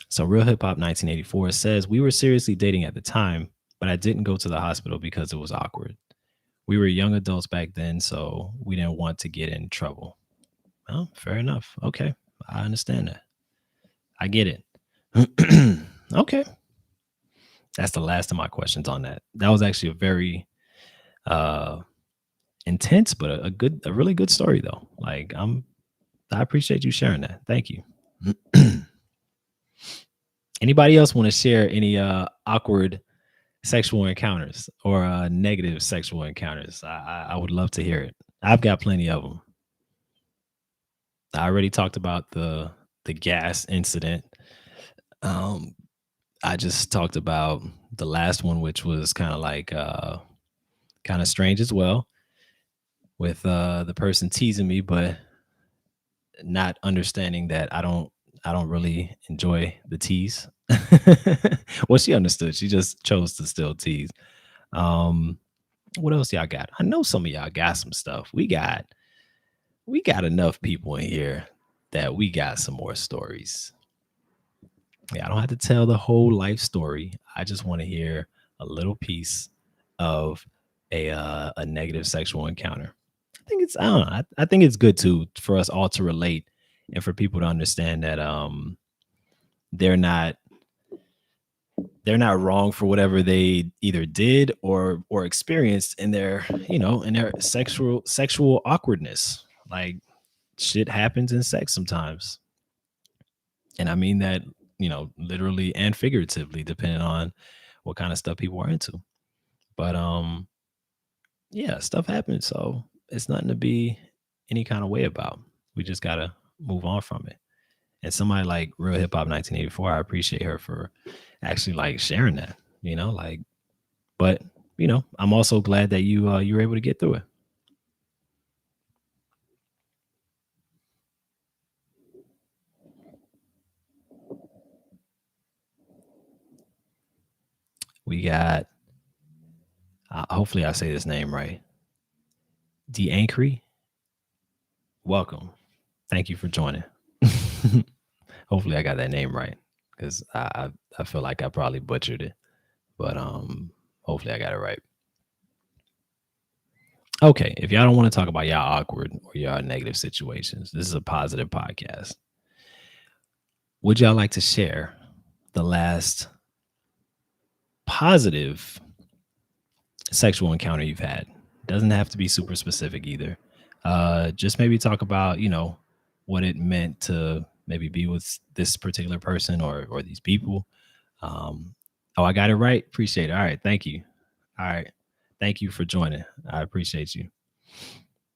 So, Real Hip Hop 1984 says, we were seriously dating at the time, but I didn't go to the hospital because it was awkward. We were young adults back then, so we didn't want to get in trouble. Well, fair enough. Okay. I understand that. I get it. Okay. That's the last of my questions on that. That was actually a very uh intense, but a really good story though. Like I appreciate you sharing that. Thank you. Anybody else want to share any awkward sexual encounters or negative sexual encounters? I would love to hear it. I've got plenty of them. I already talked about the gas incident. Um, I just talked about the last one, which was kind of like kind of strange as well, with the person teasing me, but not understanding that I don't really enjoy the tease. Well, she understood. She just chose to still tease. Um, what else y'all got? I know some of y'all got some stuff. We got enough people in here that we got some more stories. Yeah, I don't have to tell the whole life story. I just want to hear a little piece of a negative sexual encounter. I think it's I don't know. I think it's good to for us all to relate and for people to understand that they're not they're not wrong for whatever they either did or experienced in their in their sexual awkwardness. Like shit happens in sex sometimes, and I mean that literally and figuratively, depending on what kind of stuff people are into. But yeah, stuff happens, so it's nothing to be any kind of way about. We just gotta move on from it. And somebody like Real Hip Hop 1984, I appreciate her for actually like sharing that. Like, but I'm also glad that you were able to get through it. We got hopefully I say this name right. The Anchory, welcome. Thank you for joining. Hopefully I got that name right because I feel like I probably butchered it, but hopefully I got it right. Okay, if y'all don't want to talk about y'all awkward or y'all negative situations, this is a positive podcast. Would y'all like to share the last positive sexual encounter you've had? Doesn't have to be super specific either. Just maybe talk about, what it meant to maybe be with this particular person or these people. Oh, I got it right. Appreciate it. All right. Thank you. All right. Thank you for joining. I appreciate you.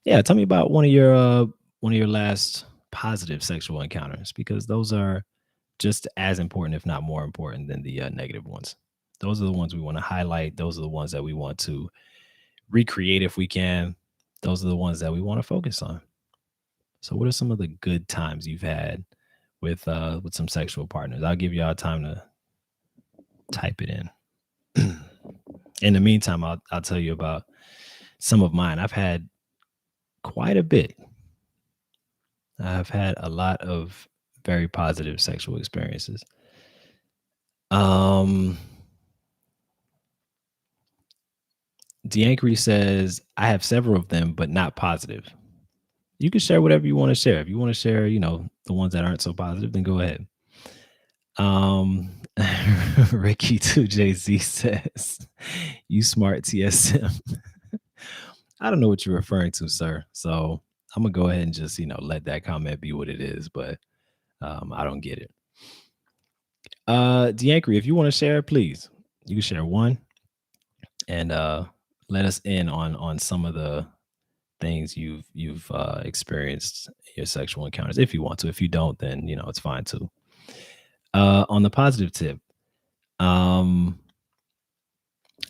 Yeah, tell me about one of your last positive sexual encounters because those are just as important, if not more important, than the negative ones. Those are the ones we want to highlight. Those are the ones that we want to recreate if we can. Those are the ones that we want to focus on. So, what are some of the good times you've had with some sexual partners? I'll give y'all time to type it in. In the meantime, I'll tell you about some of mine. I've had quite a bit. I've had a lot of very positive sexual experiences. Um, D'Ankery says I have several of them, but not positive. You can share whatever you want to share. If you want to share, the ones that aren't so positive, then go ahead. Um, Ricky 2JZ says, "You smart TSM." I don't know what you're referring to, sir. So I'm gonna go ahead and just let that comment be what it is. But I don't get it. D'Ankery, if you want to share, please, you can share one and let us in on some of the things you've experienced in your sexual encounters if you want to. If you don't, then it's fine too. On the positive tip, um,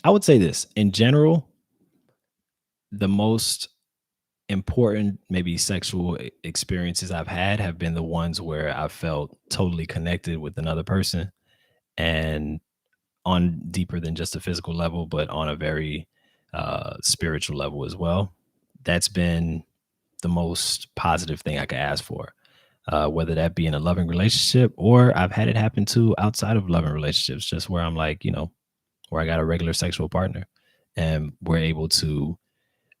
I would say this in general, the most important maybe sexual experiences I've had have been the ones where I felt totally connected with another person, and on deeper than just a physical level, but on a very spiritual level as well. That's been the most positive thing I could ask for. Whether that be in a loving relationship, or I've had it happen too outside of loving relationships, just where I'm like, where I got a regular sexual partner and we're able to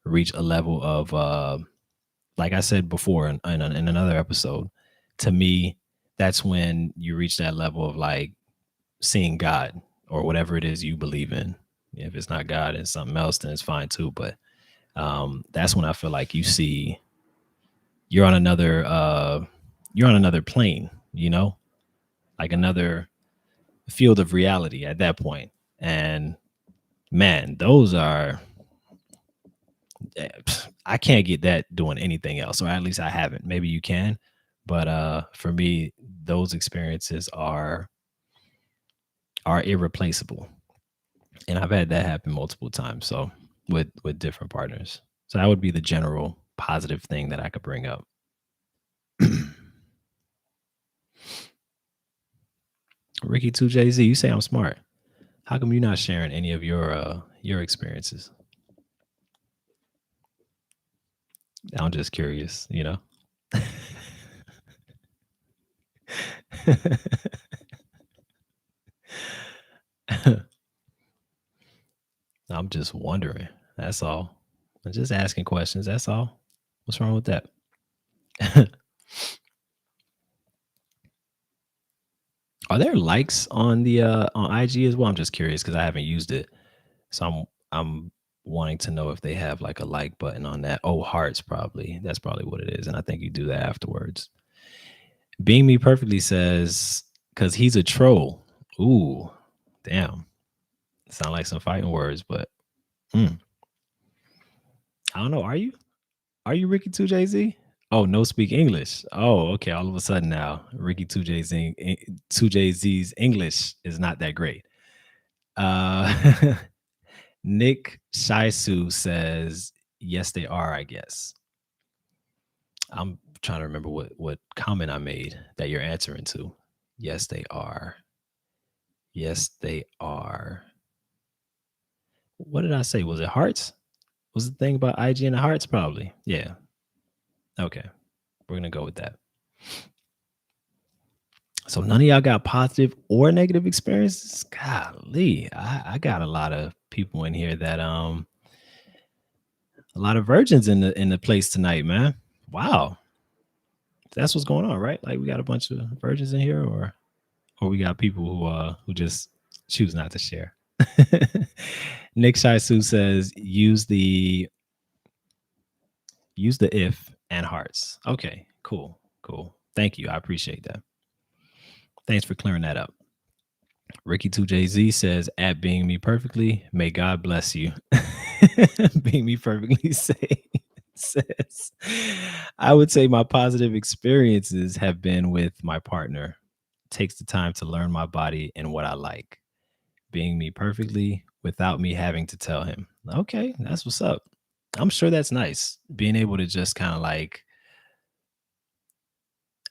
reach a level of, like I said before in another episode, to me, that's when you reach that level of like seeing God or whatever it is you believe in. If it's not God and something else, then it's fine too. But that's when I feel like you're on another you're on another plane, like another field of reality at that point. And man, those are I can't get that doing anything else, or at least I haven't. Maybe you can, but for me, those experiences are irreplaceable, and I've had that happen multiple times. So with different partners, so that would be the general positive thing that I could bring up. Ricky Two Jay Z, you say I'm smart. How come you're not sharing any of your experiences? I'm just curious, I'm just wondering. That's all. I'm just asking questions. That's all. What's wrong with that? Are there likes on the on IG as well? I'm just curious because I haven't used it. So I'm wanting to know if they have like a like button on that. Oh, hearts probably. That's probably what it is. And I think you do that afterwards. Being Me Perfectly says, because he's a troll. Ooh, damn. Sound like some fighting words, but mm, I don't know. Are you? Are you Ricky 2 Jay Z? Oh, no speak English. Oh, okay. All of a sudden now, Ricky 2 Jay Z 2 Jay Z's English is not that great. Uh Nick Shisu says, yes, they are, I guess. I'm trying to remember what comment I made that you're answering to. Yes, they are. Yes, they are. What did I say? Was it hearts? Was the thing about IG and the hearts? Probably. Yeah. Okay. We're gonna go with that. So none of y'all got positive or negative experiences? Golly, I got a lot of people in here that a lot of virgins in the place tonight, man. Wow. That's what's going on, right? Like we got a bunch of virgins in here, or we got people who just choose not to share. Nick Shisu says use the if and hearts. Okay, cool, cool. Thank you. I appreciate that. Thanks for clearing that up. Ricky 2 Jay Z says, at being me perfectly, may God bless you. Being me perfectly says, I would say my positive experiences have been with my partner. Takes the time to learn my body and what I like. Being me perfectly without me having to tell him. Okay, that's what's up. I'm sure that's nice. Being able to just kind of like,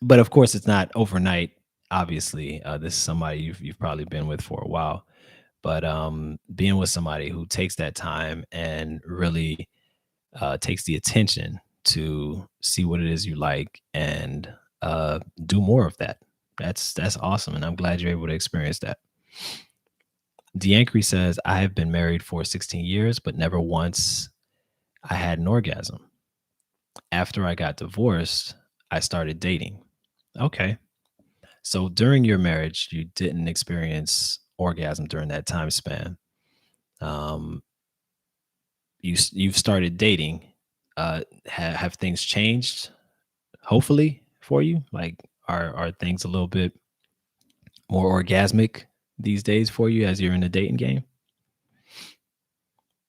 but of course it's not overnight. Obviously, this is somebody you've probably been with for a while, but being with somebody who takes that time and really takes the attention to see what it is you like and do more of that. That's awesome, and I'm glad you're able to experience that. The Anchory says, I have been married for 16 years, but never once I had an orgasm. After I got divorced, I started dating. Okay. So during your marriage, you didn't experience orgasm during that time span. Um, you've started dating. Have things changed? Hopefully for you, like are things a little bit more orgasmic these days for you as you're in the dating game?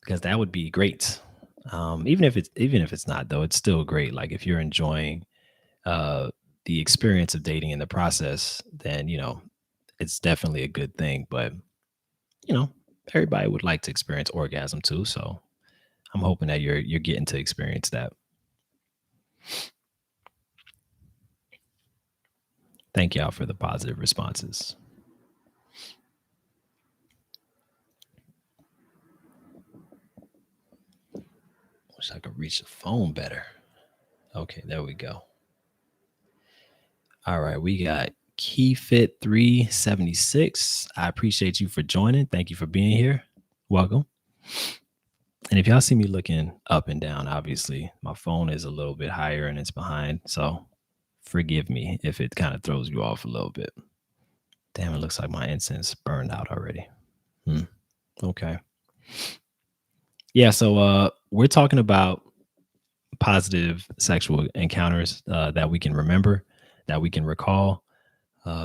Because that would be great. Even if it's not though, it's still great. Like if you're enjoying uh, the experience of dating in the process, then it's definitely a good thing. But you know, everybody would like to experience orgasm too. So I'm hoping that you're getting to experience that. Thank y'all for the positive responses. Wish I could reach the phone better. Okay, there we go. All right, we got KeyFit 376. I appreciate you for joining. Thank you for being here. Welcome. And if y'all see me looking up and down, obviously my phone is a little bit higher and it's behind. So forgive me if it kind of throws you off a little bit. Damn, it looks like my incense burned out already. Okay. Yeah, so we're talking about positive sexual encounters that we can remember, that we can recall.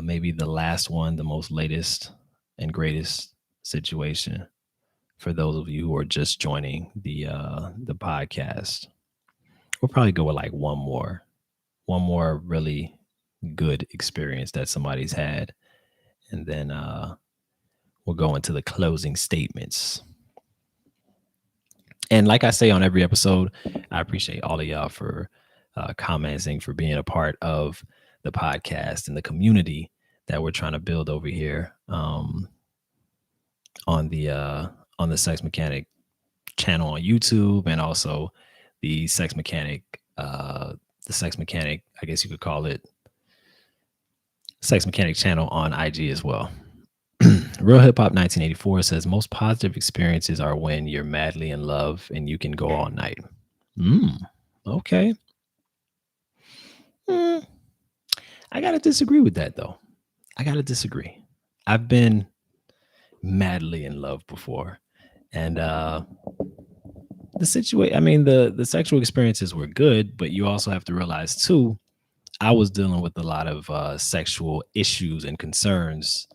Maybe the last one, the most latest and greatest situation for those of you who are just joining the podcast. We'll probably go with like one more really good experience that somebody's had, and then we'll go into the closing statements. And like I say on every episode, I appreciate all of y'all for commenting, for being a part of the podcast and the community that we're trying to build over here on the Sex Mechanic channel on YouTube, and also the Sex Mechanic, I guess you could call it, Sex Mechanic channel on IG as well. Real Hip Hop 1984 says most positive experiences are when you're madly in love and you can go all night. Okay. I gotta disagree with that though. I gotta disagree. I've been madly in love before, and the situation. I mean, the sexual experiences were good, but you also have to realize too, I was dealing with a lot of sexual issues and concerns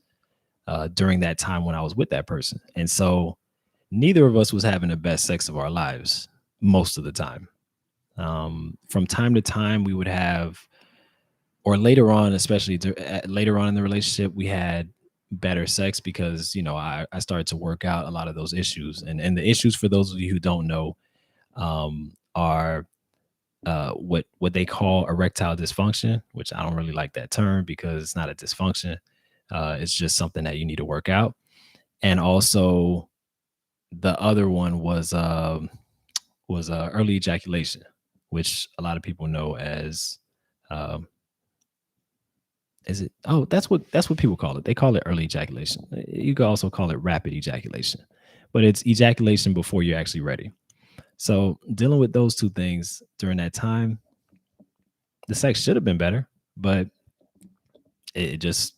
during that time when I was with that person. And so neither of us was having the best sex of our lives most of the time. From time to time, we would have, or later on, especially later on in the relationship, we had better sex because, I started to work out a lot of those issues. And the issues, for those of you who don't know, are what they call erectile dysfunction, which I don't really like that term because it's not a dysfunction. It's just something that you need to work out. And also the other one was early ejaculation, which a lot of people know as is it? Oh, that's what people call it. They call it early ejaculation. You could also call it rapid ejaculation, but it's ejaculation before you're actually ready. So dealing with those two things during that time, the sex should have been better, but it just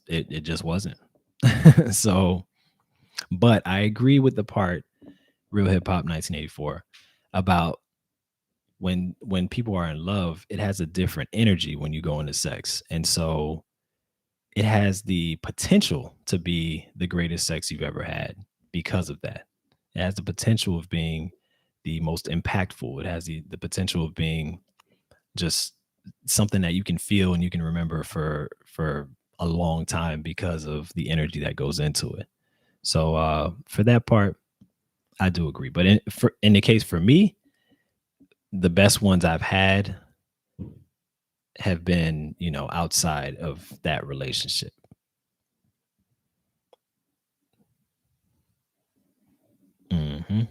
wasn't. So, but I agree with the part Real Hip Hop 1984 about when people are in love, it has a different energy when you go into sex. And so it has the potential to be the greatest sex you've ever had because of that. It has the potential of being the most impactful. It has the potential of being just something that you can feel and you can remember for a long time because of the energy that goes into it. So for that part, I do agree. But in the case for me, the best ones I've had have been, outside of that relationship. Hmm.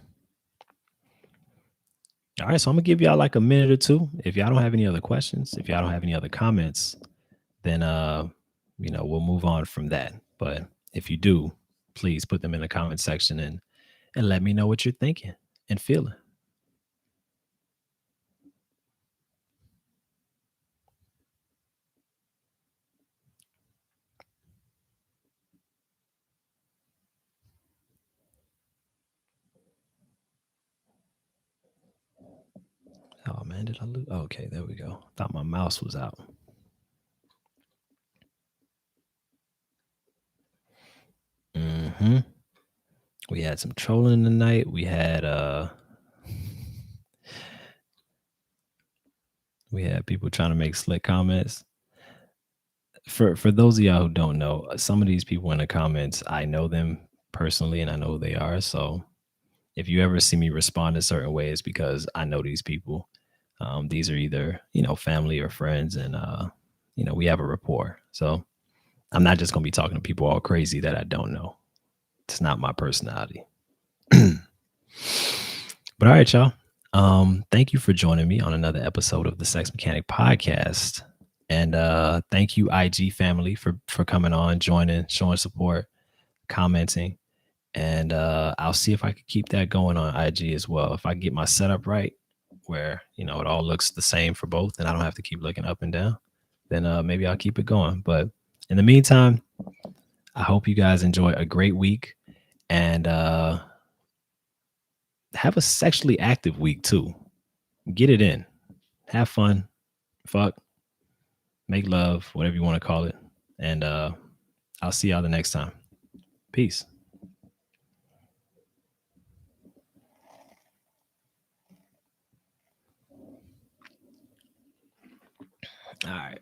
All right, so I'm gonna give y'all like a minute or two. If y'all don't have any other questions, if y'all don't have any other comments, then we'll move on from that. But if you do, please put them in the comment section and let me know what you're thinking and feeling. Oh man, did I lose? Okay, there we go. Thought my mouse was out. Hmm. We had some trolling tonight. We had people trying to make slick comments. For those of y'all who don't know, some of these people in the comments, I know them personally and I know who they are. So if you ever see me respond in certain ways, because I know these people, These are either, family or friends, and we have a rapport. So I'm not just gonna be talking to people all crazy that I don't know. It's not my personality. But all right, y'all. Thank you for joining me on another episode of the Sex Mechanic Podcast. And thank you, IG family, for coming on, joining, showing support, commenting. And I'll see if I can keep that going on IG as well. If I get my setup right, where it all looks the same for both, and I don't have to keep looking up and down, then maybe I'll keep it going. But in the meantime, I hope you guys enjoy a great week, and have a sexually active week too. Get it in, have fun, fuck, make love, whatever you want to call it. And I'll see y'all the next time. Peace. All right.